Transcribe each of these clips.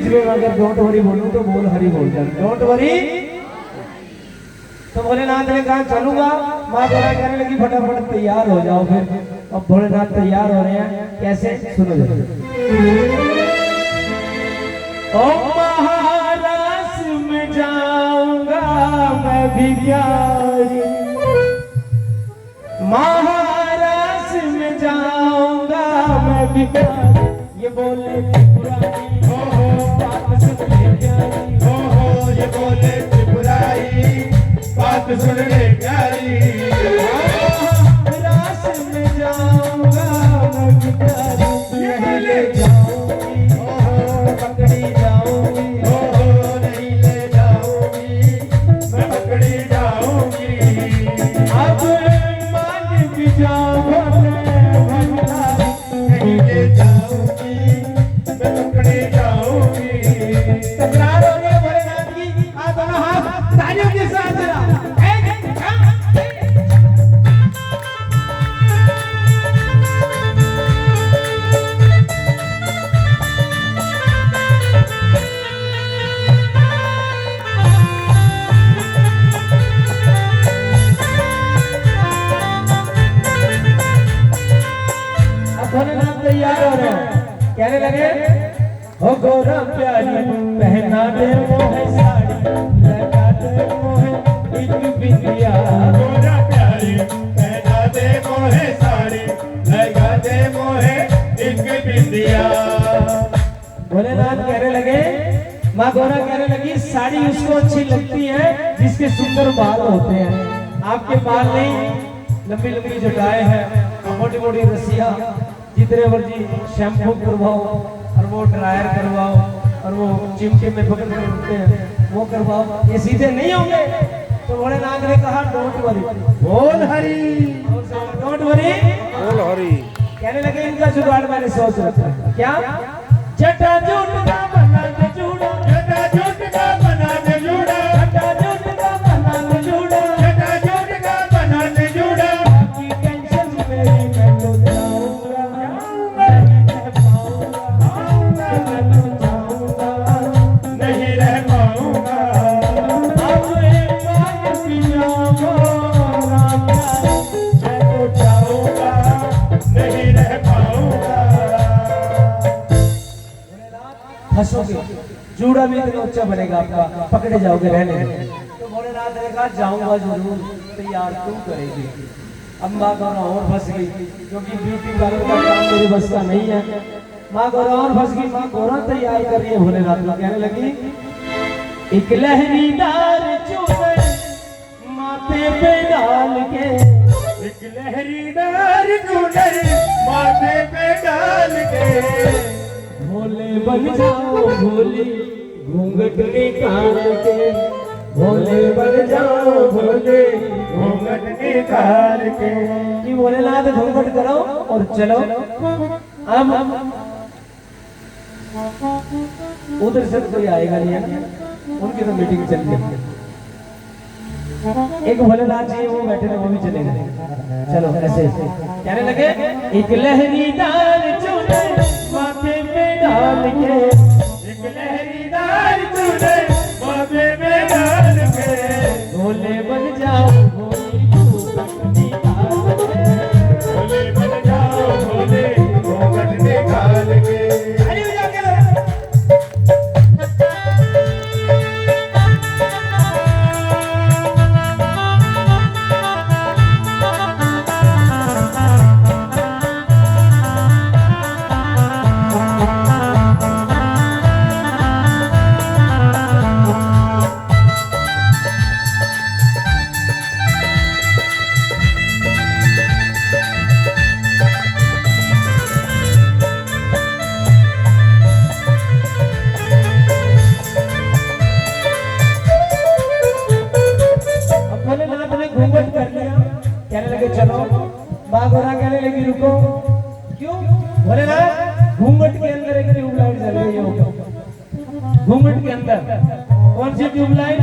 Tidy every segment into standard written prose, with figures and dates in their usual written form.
में अगर don't worry बोलूं तो बोल हरी बोल जाए, डोंट वरी। तो भोलेनाथ ने कहा चलूंगा। माँ गौरा कहने लगी फटाफट तैयार हो जाओ फिर। अब भोलेनाथ तैयार हो रहे हैं, कैसे सुनो जरा। ओ महाराष्ट्र में जाऊंगा मैं भी प्यारी, महाराष्ट्र में जाऊंगा मैं भी प्यारी। ये बोले त्रिपुरारी, हो बात सुन ले प्यारी, हो ये बोले त्रिपुरारी, बात सुन ले प्यारी। महाराष्ट्र में जाऊंगा मैं भी प्यारी, नहीं ले जाऊंगी, हो पकड़ी जाऊंगी, हो नहीं ले जाऊंगी, मैं पकड़ी जाऊंगी। अब मान भी जाओ नहीं ले जाऊंगी, मैं पकड़ी जाऊंगी। तकरार हो रही है भोलेनाथ की। आप दोनों हाथ तालियों के साथ जरा। भोलेनाथ तैयार हो रहे हैं, कहने लगे हो गोरा प्यारी पहना दे मोहे साड़ी, लगा दे मोहे एक बिंदिया। गोरा प्यारी पहना दे मोहे साड़ी, लगा दे मोहे एक बिंदिया। भोलेनाथ कहने लगे, माँ गौरा कहने लगी साड़ी उसको अच्छी लगती है जिसके सुंदर बाल होते हैं। आपके बाल नहीं, लंबी लंबी जटाएं हैं, मोटी मोटी रस्सियां, जितने मर्जी शैम्पू करवाओ और वो ड्रायर करवाओ और वो चिमटे में पकड़ कर उठते हैं वो करवाओ, ये सीधे नहीं होंगे। तो भोलेनाथ ने कहा डोंट वरी, बोल हरी, डोंट वरी, बोल हरी। कहने लगे इनका जुगाड़ मैंने सोच रखा है। क्या? जटा जूट का बना दे जूड़ा, जटा जूट का बना दे जूड़ा, जटा जूट का बना दे जूड़ा, जटा जूट का बना दे जूड़ा। बाकी टेंशन मेरी मैं तो जाऊंगा, नहीं रह पाऊंगा। अब एक बार पिया मोरा मैं तो जाऊंगा, नहीं रह पाऊंगा। हंसोगे, जूड़ा भी इतना ऊंचा बनेगा आपका, पकड़े जाओगे रहने। तो भोलेनाथ ने कहा जाऊंगा जरूर, तैयार क्यों करेगी। अम्मा गौरा और फंस गई क्योंकि ब्यूटी पार्लर का काम मेरी बस का नहीं है। माँ गौरा और फंस गई। माँ गौरा तैयार कर रही है भोलेनाथ को, कहने लगी एक लहरीदार चूड़े माथे पे डाल के, एक लहरीदार चूड़े माथे पे डाल के, भोले बन जाओ भोले घूंघट निकाल के, भोले बन जाओ भोले घूंघट निकाल के। कि भोलेनाथ घूंघट करो और चलो। अब उधर से कोई आएगा नहीं है, उनकी तो मीटिंग चल रही है। एक भोलेनाथ जी वो बैठे थे, वो भी चले गए। चलो ऐसे कहने लगे एक लहरीदार चूड़े माथे पे डाल के, एक लहरीदार चूड़े माथे पे डाल के, भोले बन जाओ भोले घूंघट निकाल के, भोले बन जाओ भोले घूंघट निकाल के। चलो। माँ गौरा कहने लगी रुको, क्यों? बोले ना घूंघट के अंदर एक ट्यूबलाइट जल रही है। घूंघट के अंदर कौन सी ट्यूबलाइट?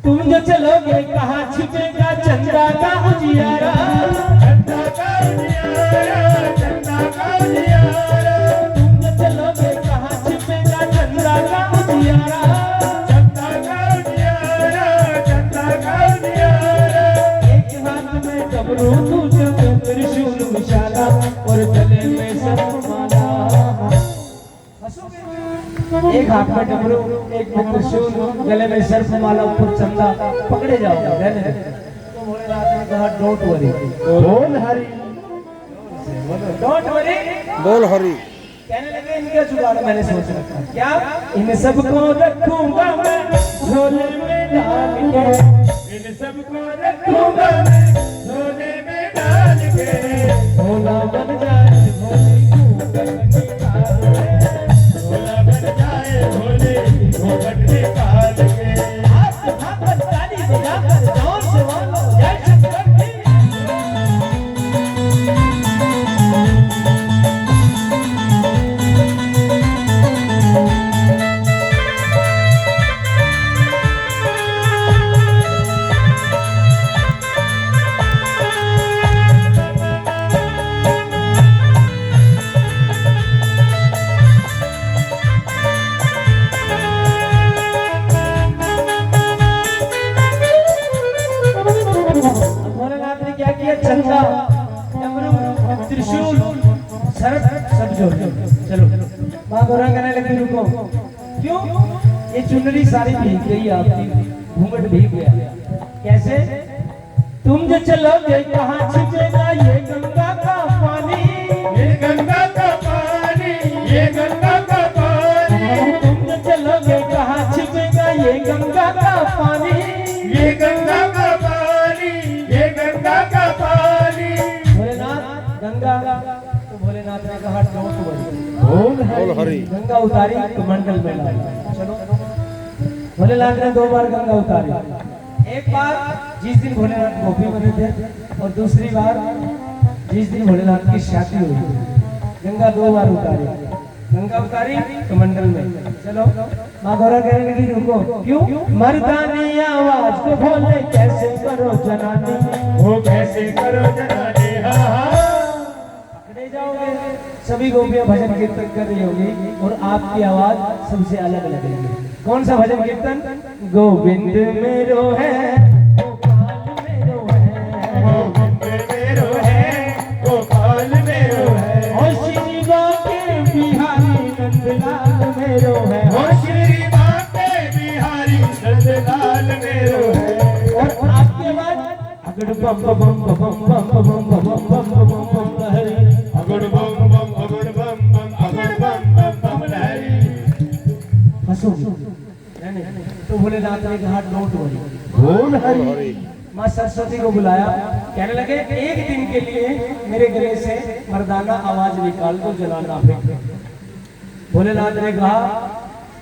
तुम जो चलोगे कहाँ छिपेगा चंदा का उजियारा, चंदा का उजियारा, चंदा का उजियारा। तुम जो चलोगे कहाँ छिपेगा चंदा का उजियारा, चंदा का उजियारा, चंदा का उजियारा। एक हाथ में डमरू दूसरे में त्रिशूल विशाला और गले में सर्पमाला। एक हाथ में डमरू, एक में त्रिशूल, गले में सर्पमाला, ऊपर चंदा, पकड़े जाओगे रहने दे। तो भोलेनाथ ने कहा डोंट वरी, बोल हरि, डोंट वरी, बोल हरि। कहने लगे इनका जुगाड़ मैंने सोच रखा। क्या? इन सबको रखूंगा मैं झोले में डाल के, इन सबको रखूंगा मैं झोले में डाल के। भोला बन जाए भोले घूंघट निकाल के, भोला बन जाए भोले घूंघट निकाल के। हाथ पर ताली बजाकर जोर से बोलो जय शंकर की। भोलेनाथ ने क्या किया? चंदा, डमरू, त्रिशूल, सर्प सब जोड़ दिए। चलो माँ गौरा कहने लगी रुको, क्यों? ये चुनरी सारी भीग गई आपकी, घूंघट भीग गया। कैसे? तुम जो चलोगे कहाँ छिपेगा ये गंगा का पानी, ये गंगा का पानी, ये गंगा का पानी। तुम जो चलोगे कहाँ छिपेगा ये गंगा का पानी, ये गंगा का पानी, ये गंगा का पानी। भोलेनाथ गंगा, तो भोलेनाथ ने कहा डोंट वरी, बोल हरि। गंगा उतारी कमंडल में डाली। चलो भोलेनाथ ने 2 बार गंगा उतारी। एक बार जिस दिन भोलेनाथ गोपी बने थे, और दूसरी बार जिस दिन भोलेनाथ की शादी हुई थी। गंगा 2 बार उतारी, गंगा उतारी कमंडल में। चलो माँ गौरा कहने लगी रुको, क्यों? मर्दानी आवाज को भोले कैसे करो जनानी, वो कैसे करो जनाने, हाँ हाँ। पकड़े जाओगे। सभी गोपियां भजन कीर्तन कर रही होगी और आपकी आवाज सबसे अलग लगेगी। कौन सा भजन कीर्तन? गोविंद मेरो है, गोपाल मेरो है, गोविंद मेरो है, गोपाल मेरो है। और श्री बाके बिहारी नंदलाल मेरो है, ओ श्री बाके बिहारी नंदलाल मेरो है। और आपके बाद अगड़ बम बम बम बम बम बम बम बम बम बम लहरी, अगड़ बम बम, अगड़ बम बम, अगड़ बम बम बम लहरी। हंसोगे तो भोलेनाथ ने कहा डोंट वरी, बोल हरि। माँ सरस्वती को बुलाया। कहने लगे एक दिन के लिए मेरे गले से मर्दाना आवाज निकाल दो, जलाना फेंक। भोलेनाथ ने कहा,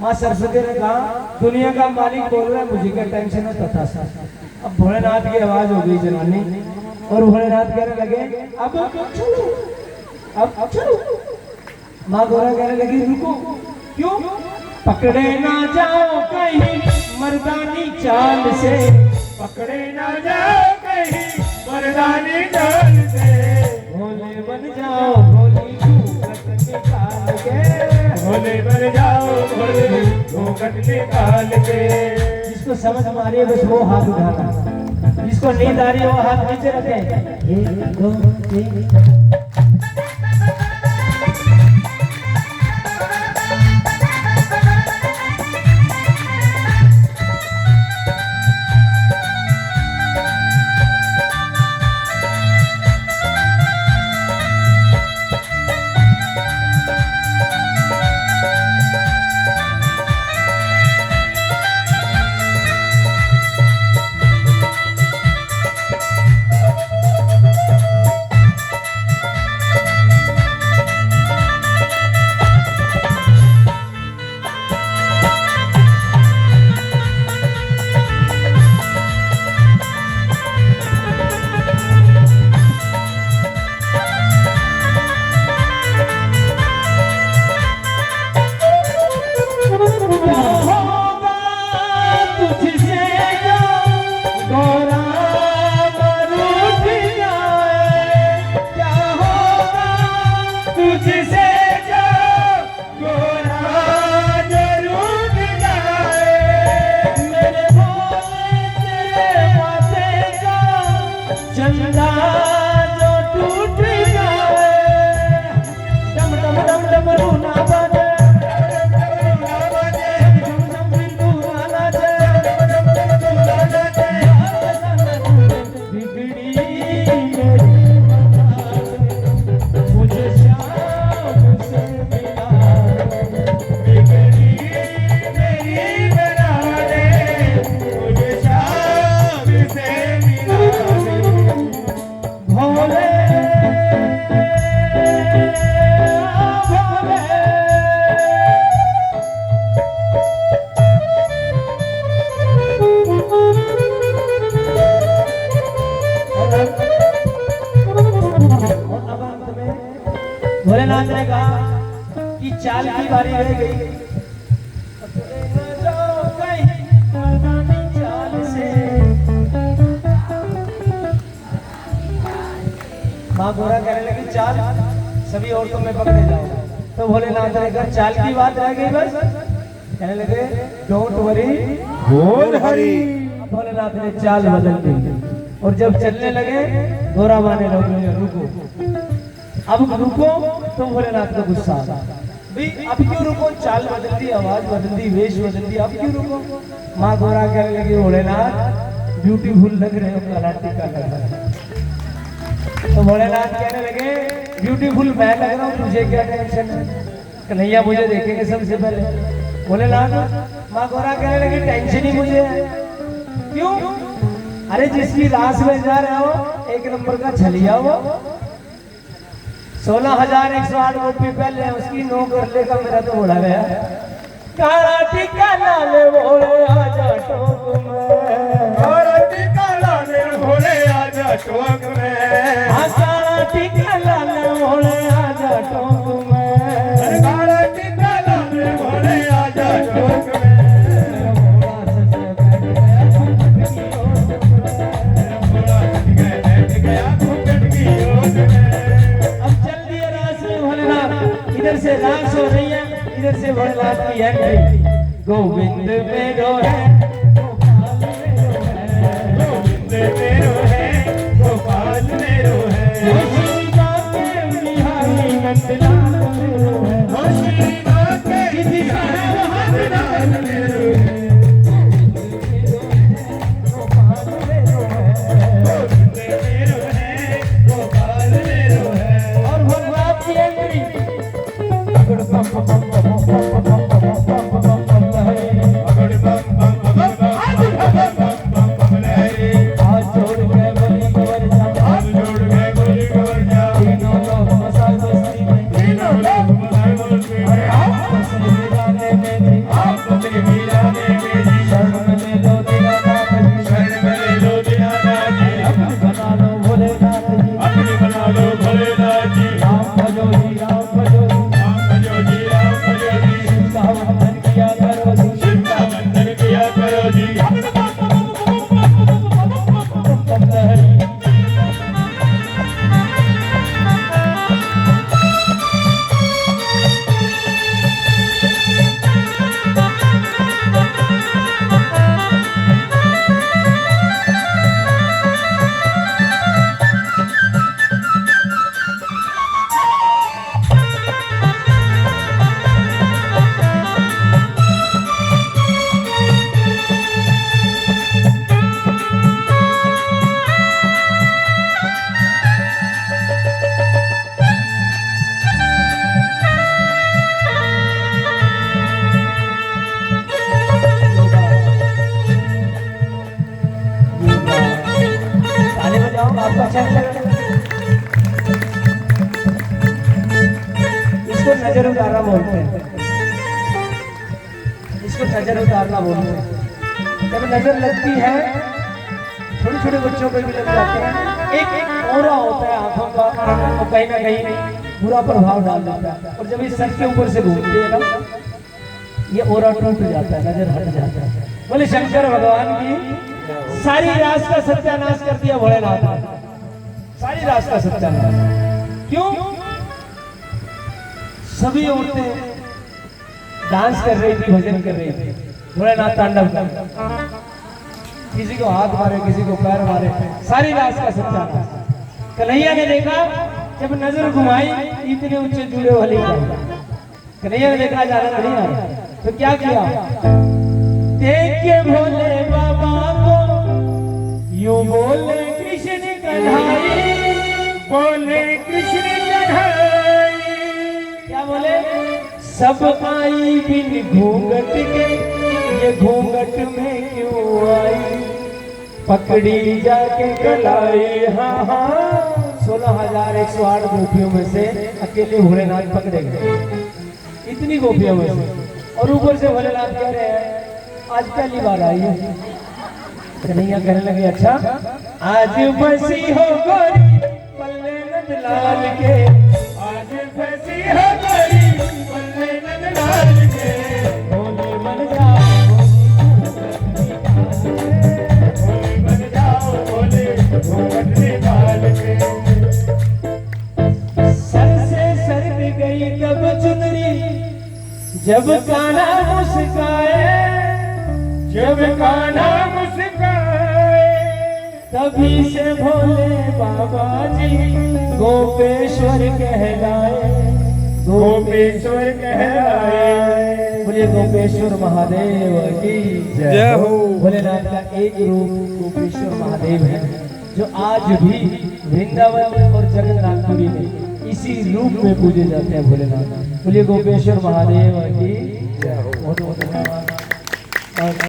माँ सरस्वती ने कहा दुनिया का मालिक बोल रहा है, मुझे क्या टेंशन है तथा सा। अब भोलेनाथ की आवाज हो गई जलानी, और भोलेनाथ कहने लगे अब चलो, अब चलो। माँ गौरा कहने लगी रुको, क्यों? पकड़े ना जाओ कहीं मर्दानी चाल से, पकड़े ना जाओ कहीं मर्दानी चाल से। भोले बन जाओ भोली घूंघट निकाल के, भोले बन जाओ भोले घूंघट निकाल के। जिसको समझ मारी है बस वो हाथ उठाना, जिसको नींद आ रही है वो हाथ नीचे रखे। 1 2 3। चाल की बारी रह गई। पकड़े न जाओ कहीं नादानी चाल से। माँ गोरा कहने लगी चाल सभी औरतों में पकड़े जाओ। तो भोलेनाथ ने कहा चाल की बात रह गई बस। कहने लगे डोंट वरी बोल हरि। अब भोलेनाथ ने चाल बदल दी और जब चलने लगे गोरा माने लगे रुको। अब रुको तो भोलेनाथ का गुस्सा आ गया। भाई अब क्यों रुको? चाल बदल दी, आवाज बदल दी, वेश बदल दी, अब क्यों रुको? माँ गोरा कहने लगी भोलेनाथ ब्यूटीफुल लग रहे हो, काला टीका लग रहा है। तो भोलेनाथ कहने लगे ब्यूटीफुल मैं लग रहा हूँ, तुझे क्या टेंशन है? कन्हैया मुझे देखेंगे सबसे पहले। भोलेनाथ माँ गोरा कहने लगी टेंशन ही मुझे है। क्यों? अरे जिसकी रास में जा रहे हो एक नंबर का छलिया हो, 16,108 रुपये पहले उसकी नो कर लेगा। मेरा तो बोला गया काला टीका लाले भोले आजा टोक में, काला टीका लाले भोले आजा टोक में, हाँ काला टीका लाले भोले आजा टोक में, काला टीका लाले भोले आजा टोक में। इधर से रास हो रही है, इधर से भोलेनाथ की एंट्री। गोविंद मेरो है, गोविंद मेरो है, गोपाल मेरो है, बिहारी नंदलाल मेरो है, श्रीनाथ के किसी का नंदलाल मेरो है, गोपाल मेरो है, गोविंद मेरो है, गोपाल मेरो है। और भोलेनाथ की एंट्री। अगड़ बम बम बम बम बम बम बम बम लहरी, अगड़ बम बम बम बम बम बम लहरी, हाथ जोड़ के बोली गोवर जा, हाथ जोड़ के बोली गोवर जा, तीनों लोग मसाल मस्ती में, तीनों लोग मसाल मस्ती में, आपस में मिलाने में थी, आपस में मिलाने में जी, शरण में ले लो दीनानाथ जी, शरण में ले लो दीनानाथ जी, अपनी बना लो भोलेनाथ जी, अपनी बना लो भोलेनाथ जी, राम भजो जी, राम भजो जी, राम भजो जी, राम भजो जी, शिव का वंदन किया करो जी, शिव का वंदन किया करो जी। बम लहरी। ताली बजाओ, आपको अच्छा नहीं लग रहा? इसको नजर उतारना बोलते हैं, इसको नजर उतारना बोलते हैं। जब नजर लगती है छोटे छोटे बच्चों पे भी लग जाते हैं। एक एक ओरा होता है आंखों का, वो कहीं ना कहीं बुरा प्रभाव डाल देता है। और जब इस सर के ऊपर से घूमती है ना, ये ओरा टूट जाता है, नजर हट जाता है। बोले शंकर भगवान की सारी रास का सत्यानाश कर दिया भोलेनाथ ने, सारी रास का सत्यानाश। क्यों? सभी औरतें डांस कर रही थी, भजन कर रही थी, भोलेनाथ तांडव कर, किसी को हाथ मारे, किसी को पैर मारे, सारी रास का सत्यानाश। कन्हैया ने देखा, जब नजर घुमाई इतने ऊंचे जूड़े वाली कन्हैया ने देखा ज्यादा नहीं आ रहा, तो क्या किया? देख के भोले बाबा को यूं बोले कृष्ण कन्हैया, बोले कृष्ण कन्हैया, क्या बोले? सब आई बिन घूंघट के, ये घूंघट में क्यों आई? पकड़ी जाके कलाई, हाँ हाँ 16,108 गोपियों में से अकेले भोलेनाथ पकड़े गए, इतनी गोपियों में से। और ऊपर से भोलेनाथ कह रहे हैं आज पहली बार आई है। कन्हैया कहने लगे अच्छा आज बसी हो गोरी पल्ले नंदलाल के, आज फंसी हो गई पल्ले गई तब चुनरी, जब कान्हा मुस्काए, जब कान्हा मुस्काए, तभी से भोले बाबा जी गोपेश्वर कहलाए, गोपेश्वर कहलाए। बोले गोपेश्वर महादेव की जय हो। भोलेनाथ का एक रूप गोपेश्वर महादेव है, जो आज भी वृंदावन और जगन्नाथपुरी में इसी रूप में पूजे जाते हैं भोलेनाथ। बोले गोपेश्वर महादेव की जय हो। बहुत बहुत धन्यवाद। और